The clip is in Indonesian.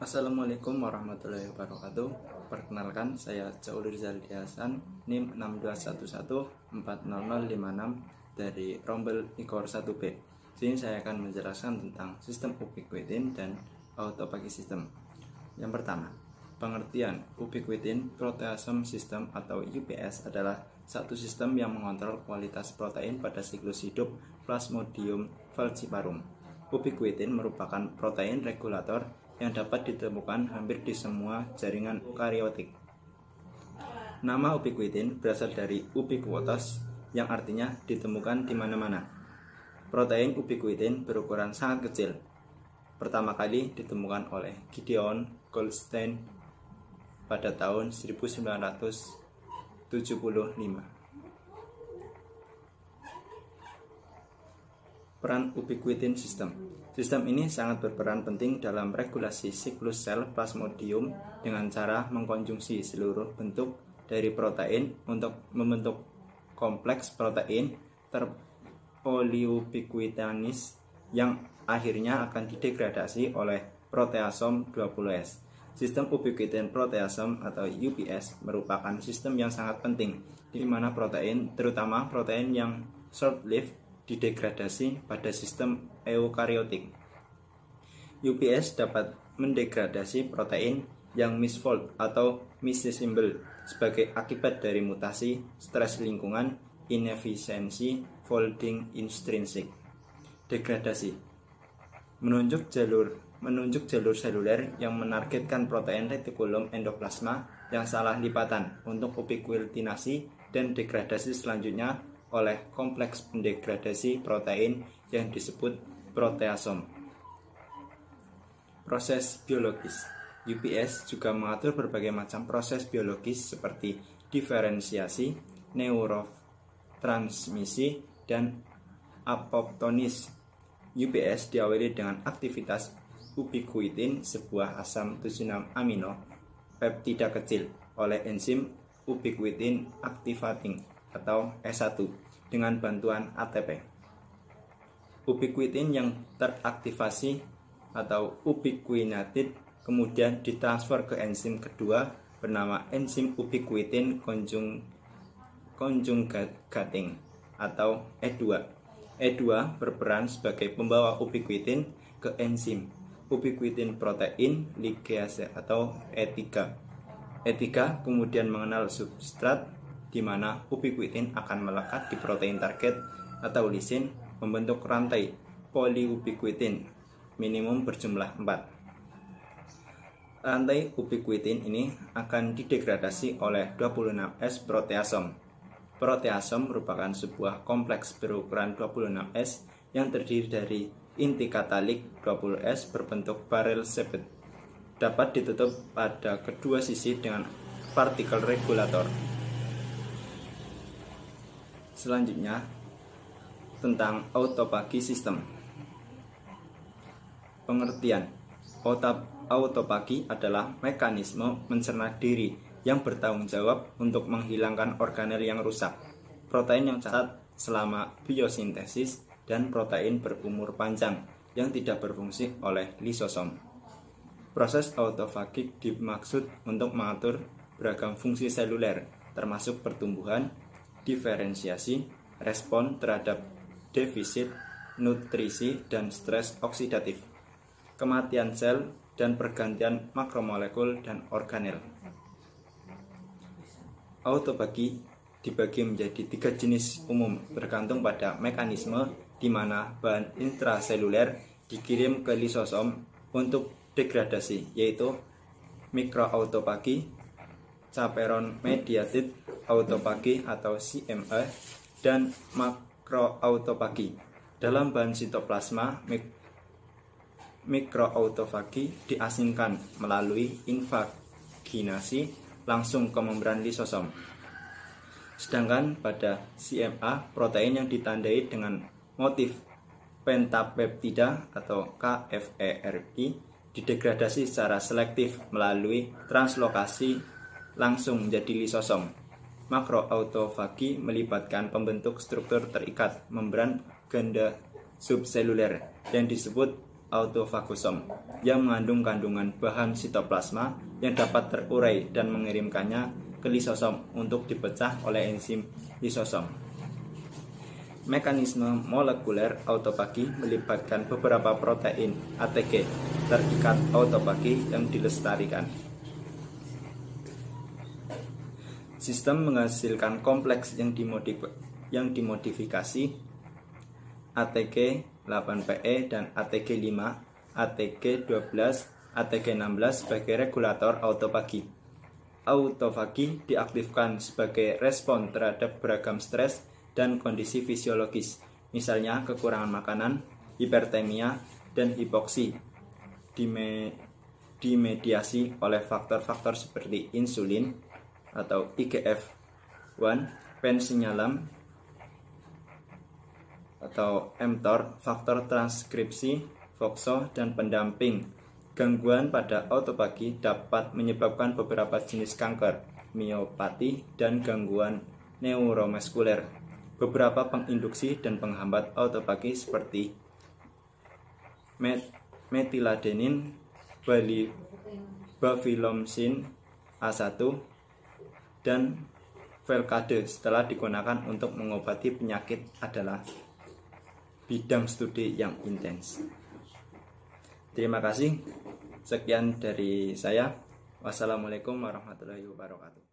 Assalamualaikum warahmatullahi wabarakatuh. Perkenalkan, saya Cauli Rizaldi Hasan, NIM 6211400056 dari Rombel Ikor 1B. Sini saya akan menjelaskan tentang sistem ubiquitin dan autophagy system. Yang pertama, pengertian ubiquitin proteasome system atau UPS adalah satu sistem yang mengontrol kualitas protein pada siklus hidup Plasmodium falciparum. Ubiquitin merupakan protein regulator yang dapat ditemukan hampir di semua jaringan eukariotik. Nama ubiquitin berasal dari ubiquitous yang artinya ditemukan di mana-mana. Protein ubiquitin berukuran sangat kecil. Pertama kali ditemukan oleh Gideon Goldstein pada tahun 1975. Peran ubiquitin system. Sistem ini sangat berperan penting dalam regulasi siklus sel Plasmodium dengan cara mengkonjungsi seluruh bentuk dari protein untuk membentuk kompleks protein terpoliubiquitanis yang akhirnya akan didegradasi oleh proteasom 20S. Sistem ubiquitin proteasome atau UPS merupakan sistem yang sangat penting di mana protein, terutama protein yang short-lived, didegradasi pada sistem eukariotik. UPS dapat mendegradasi protein yang misfold atau misassemble sebagai akibat dari mutasi, stres lingkungan, inefisiensi, folding intrinsik. Degradasi menunjuk jalur seluler yang menargetkan protein retikulum endoplasma yang salah lipatan untuk ubiquitinasi dan degradasi selanjutnya oleh kompleks pendegradasi protein yang disebut proteasom. Proses biologis. UPS juga mengatur berbagai macam proses biologis seperti diferensiasi, neurotransmisi, dan apoptosis. UPS diawali dengan aktivitas ubiquitin, sebuah asam 76 amino peptida kecil, oleh enzim ubiquitin activating atau S1 dengan bantuan ATP. Ubiquitin yang teraktivasi atau ubiquinated kemudian ditransfer ke enzim kedua bernama enzim ubiquitin conjugating atau E2. E2 berperan sebagai pembawa ubiquitin ke enzim ubiquitin protein ligase atau E3. E3 kemudian mengenal substrat di mana ubiquitin akan melekat di protein target atau lisin membentuk rantai polyubiquitin minimum berjumlah 4. Rantai ubiquitin ini akan didegradasi oleh 26S proteasom. Proteasom merupakan sebuah kompleks berukuran 26S yang terdiri dari inti katalik 20S berbentuk barrel shaped. Dapat ditutup pada kedua sisi dengan partikel regulator. Selanjutnya, tentang autophagy system. Pengertian. Autophagy adalah mekanisme mencerna diri yang bertanggung jawab untuk menghilangkan organel yang rusak, protein yang cacat selama biosintesis, dan protein berumur panjang yang tidak berfungsi oleh lisosom. Proses autofagik dimaksud untuk mengatur beragam fungsi seluler, termasuk pertumbuhan, diferensiasi, respon terhadap defisit, nutrisi, dan stres oksidatif, kematian sel, dan pergantian makromolekul dan organel. Autophagy dibagi menjadi 3 jenis umum bergantung pada mekanisme di mana bahan intraseluler dikirim ke lisosom untuk degradasi, yaitu mikroautophagy, chaperone mediated autophagy atau CMA, dan makroautophagy. Dalam bahan sitoplasma, mikroautophagy diasingkan melalui invaginasi langsung ke membran lisosom. Sedangkan pada CMA, protein yang ditandai dengan motif pentapeptida atau KFERI didegradasi secara selektif melalui translokasi langsung menjadi lisosom. Makroautophagy melibatkan pembentuk struktur terikat membran ganda subseluler yang disebut autofagosom yang mengandung kandungan bahan sitoplasma yang dapat terurai dan mengirimkannya ke lisosom untuk dipecah oleh enzim lisosom. Mekanisme molekuler autofagi melibatkan beberapa protein ATG terikat autofagi yang dilestarikan. Sistem menghasilkan kompleks yang dimodifikasi ATG 8PE dan ATG 5, ATG 12, ATG 16 sebagai regulator autofagi. Autofagi diaktifkan sebagai respon terhadap beragam stres dan kondisi fisiologis, misalnya kekurangan makanan, hipertemia, dan hipoksi, dimediasi oleh faktor-faktor seperti insulin atau IGF-1, pensinyalam atau mTOR, faktor transkripsi, FOXO, dan pendamping. Gangguan pada autofagi dapat menyebabkan beberapa jenis kanker, miopati, dan gangguan neuromuskuler. Beberapa penginduksi dan penghambat autofagi seperti metiladenin, bafilomycin A1, dan Velcade setelah digunakan untuk mengobati penyakit adalah bidang studi yang intens. Terima kasih. Sekian dari saya. Wassalamualaikum warahmatullahi wabarakatuh.